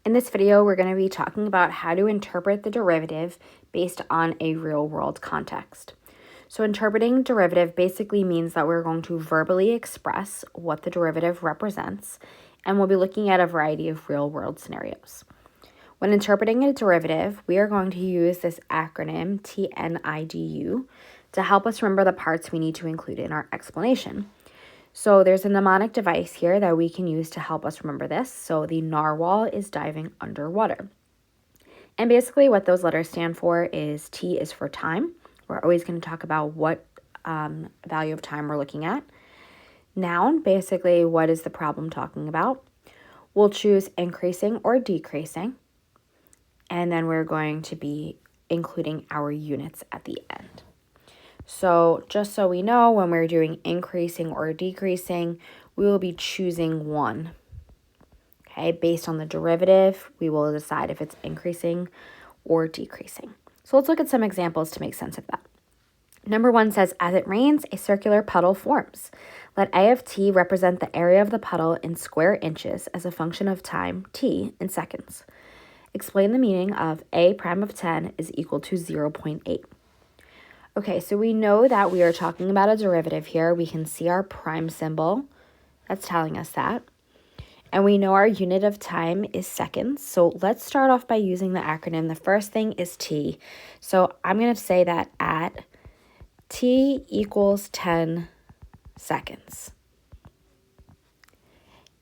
In this video, we're going to be talking about how to interpret the derivative based on a real-world context. So interpreting derivative basically means that we're going to verbally express what the derivative represents, and we'll be looking at a variety of real-world scenarios. When interpreting a derivative, we are going to use this acronym TNIDU to help us remember the parts we need to include in our explanation. So there's a mnemonic device here that we can use to help us remember this. So the narwhal is diving underwater. And basically what those letters stand for is T is for time. We're always going to talk about what value of time we're looking at. Noun, basically what is the problem talking about. We'll choose increasing or decreasing. And then we're going to be including our units at the end. So just so we know, when we're doing increasing or decreasing, we will be choosing one. Okay, based on the derivative, we will decide if it's increasing or decreasing. So let's look at some examples to make sense of that. Number 1 says, as it rains, a circular puddle forms. Let A of t represent the area of the puddle in square inches as a function of time, t, in seconds. Explain the meaning of A prime of 10 is equal to 0.8. Okay, so we know that we are talking about a derivative here. We can see our prime symbol. That's telling us that. And we know our unit of time is seconds. So let's start off by using the acronym. The first thing is T. So I'm going to say that at T equals 10 seconds.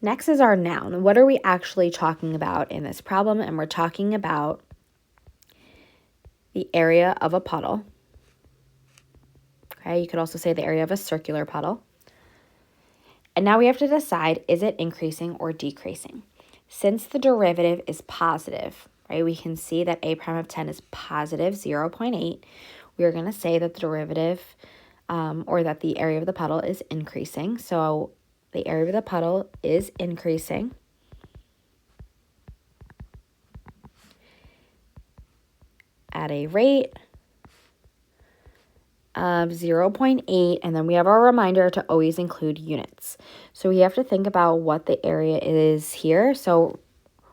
Next is our noun. What are we actually talking about in this problem? And we're talking about the area of a puddle. Okay, you could also say the area of a circular puddle. And now we have to decide, is it increasing or decreasing? Since the derivative is positive, right, we can see that A prime of 10 is positive 0.8. We are going to say that the derivative, or that the area of the puddle is increasing. So the area of the puddle is increasing. At a rate of 0.8, and then we have our reminder to always include units. So we have to think about what the area is here. So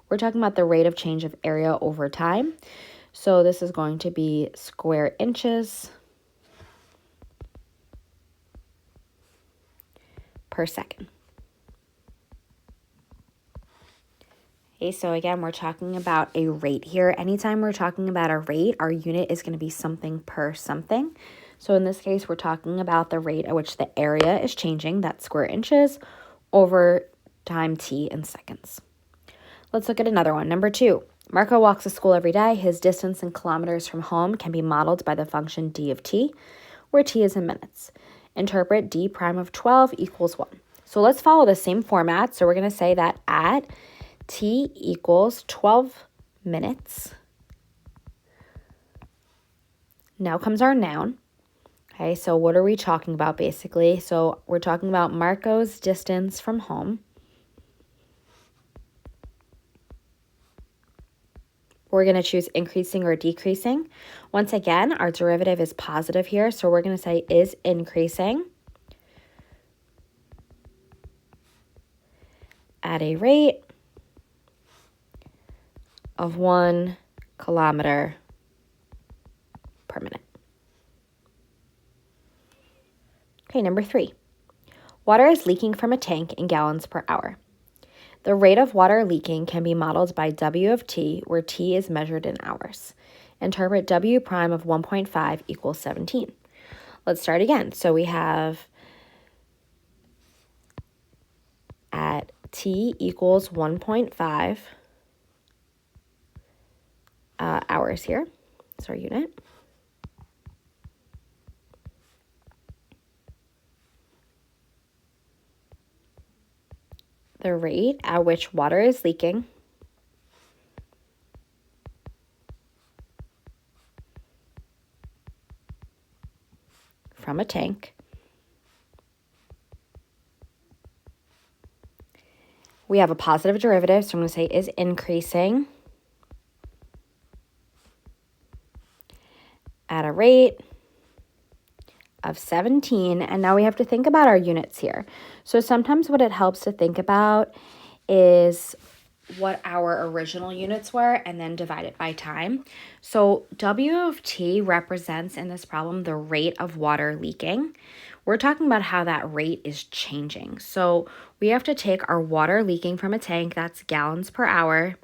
we're talking about the rate of change of area over time. So this is going to be square inches per second. Okay, so again, we're talking about a rate here. Anytime we're talking about a rate, our unit is going to be something per something. So in this case, we're talking about the rate at which the area is changing, that's square inches, over time t in seconds. Let's look at another one. Number 2, Marco walks to school every day. His distance in kilometers from home can be modeled by the function d of t, where t is in minutes. Interpret d prime of 12 equals 1. So let's follow the same format. So we're going to say that at t equals 12 minutes. Now comes our noun. Okay, so what are we talking about basically? So we're talking about Marco's distance from home. We're going to choose increasing or decreasing. Once again, our derivative is positive here, so we're going to say is increasing at a rate of 1 kilometer per minute. Okay, number 3. Water is leaking from a tank in gallons per hour. The rate of water leaking can be modeled by W of t, where t is measured in hours. Interpret W prime of 1.5 equals 17. Let's start again. So we have at t equals 1.5 hours here. That's our unit. The rate at which water is leaking from a tank. We have a positive derivative, so I'm going to say is increasing at a rate of 17. And now we have to think about our units here. So sometimes what it helps to think about is what our original units were and then divide it by time. So W of T represents in this problem the rate of water leaking. We're talking about how that rate is changing. So we have to take our water leaking from a tank, that's gallons per hour,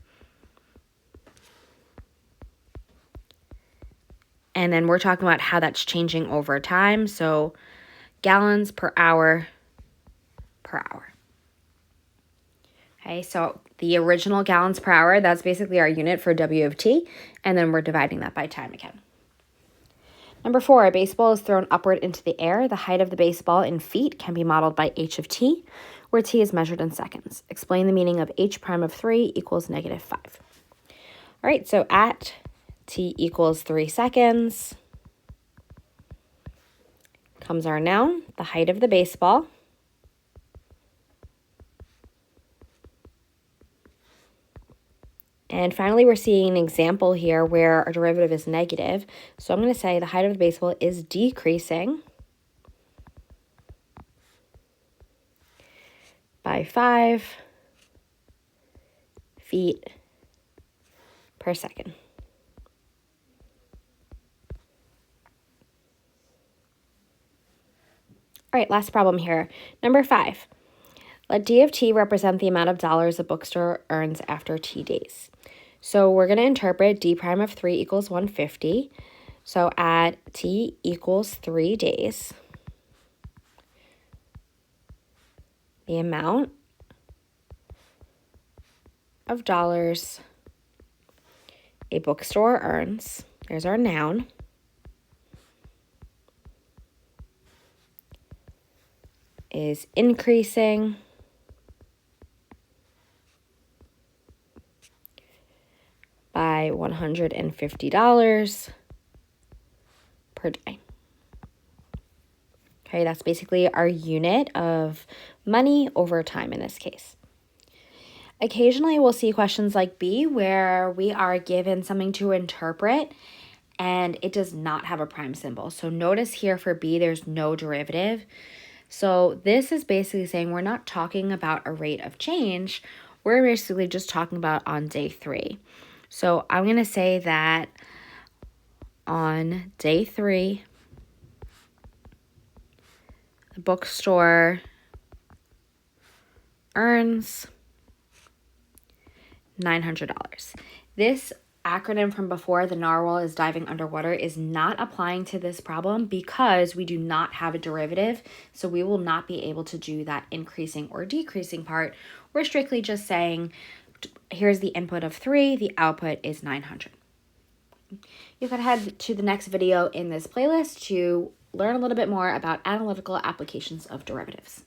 and then we're talking about how that's changing over time. So gallons per hour per hour. Okay, so the original gallons per hour, that's basically our unit for W of T, and then we're dividing that by time again. Number 4, a baseball is thrown upward into the air. The height of the baseball in feet can be modeled by h of t, where t is measured in seconds. Explain the meaning of h prime of 3 equals negative 5. All right, so at t equals 3 seconds comes our noun, the height of the baseball. And finally, we're seeing an example here where our derivative is negative. So I'm going to say the height of the baseball is decreasing by 5 feet per second. All right, last problem here. Number 5. Let D of T represent the amount of dollars a bookstore earns after T days. So we're going to interpret D prime of 3 equals 150. So at T equals 3 days, the amount of dollars a bookstore earns, there's our noun, is increasing by $150 per day. Okay, that's basically our unit of money over time in this case. Occasionally, we'll see questions like B where we are given something to interpret and it does not have a prime symbol. So notice here for B, there's no derivative. So this is basically saying we're not talking about a rate of change. We're basically just talking about on day 3. So I'm going to say that on day 3, the bookstore earns $900. This acronym from before, the narwhal is diving underwater, is not applying to this problem because we do not have a derivative. So we will not be able to do that increasing or decreasing part. We're strictly just saying, here's the input of 3, the output is 900. You can head to the next video in this playlist to learn a little bit more about analytical applications of derivatives.